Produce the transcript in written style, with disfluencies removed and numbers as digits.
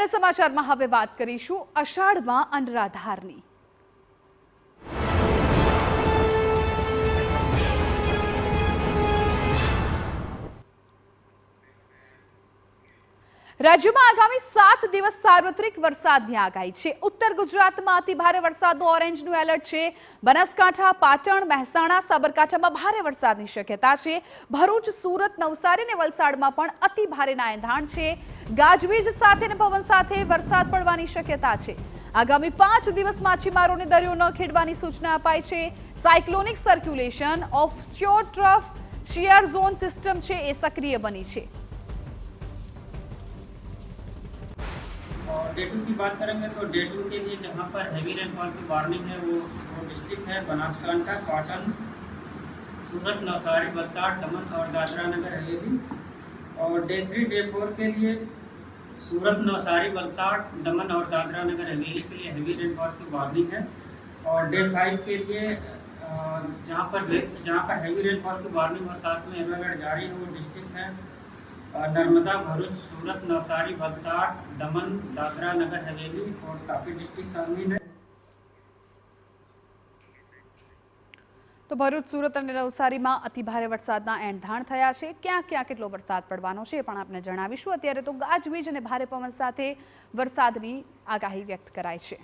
અને સમાચારમાં હવે વાત કરીશું અષાઢમાં અનરાધારની। રાજ્યમાં આગામી 7 દિવસ સાર્વત્રિક વરસાદની આગાહી છે। ઉત્તર ગુજરાતમાં અતિ ભારે વરસાદનું ઓરેન્જનું એલર્ટ છે। બનાસકાંઠા, પાટણ, મહેસાણા, સાબરકાંઠામાં ભારે વરસાદની શક્યતા છે। ભરૂચ, સુરત, નવસારી અને વલસાડમાં પણ અતિ ભારેના એંધાણ છે। ગાજવીજ સાથે અને પવન સાથે વરસાદ પડવાની શક્યતા છે। આગામી 5 દિવસ માછીમારોને દરિયો ન ખેડવાની સૂચના અપાઈ છે। Cyclonic circulation offshore trough shear zone system છે એ સક્રિય બની છે। और डे 2 की बात करेंगे तो डे 2 के लिए जहां पर हैवी रेनफॉल की वार्निंग है वो डिस्ट्रिक्ट है बनासकांठा, पाटन, सूरत, नवसारी, वलसाड, दमन और दादरा नगर हवेली। और डे 3 डे 4 के लिए सूरत, नवसारी, वलसाड, दमन और दादरा नगर हवेली के लिए हैवी रेनफॉल की वार्निंग है। और डे 5 के लिए जहां पर हैवी रेनफॉल की वार्निंग और साथ में येलो अलर्ट जारी है वो डिस्ट्रिक्ट है नर्मदा, भरूच, सूरत, नवसारी, वलसाड, दमन, दादरा नगर हवेली और तापी डिस्ट्रिक्ट शामिल है। तो भरूच, सूरत અને નવસારીમાં અતિ ભારે વરસાદના એંધાણ થયા છે। ક્યાં ક્યાં કેટલો વરસાદ પડવાનો છે એ પણ આપણે જણાવીશું। અત્યારે તો ગાજવીજ અને ભારે પવન સાથે વરસાદની આગાહી વ્યક્ત કરાઈ છે।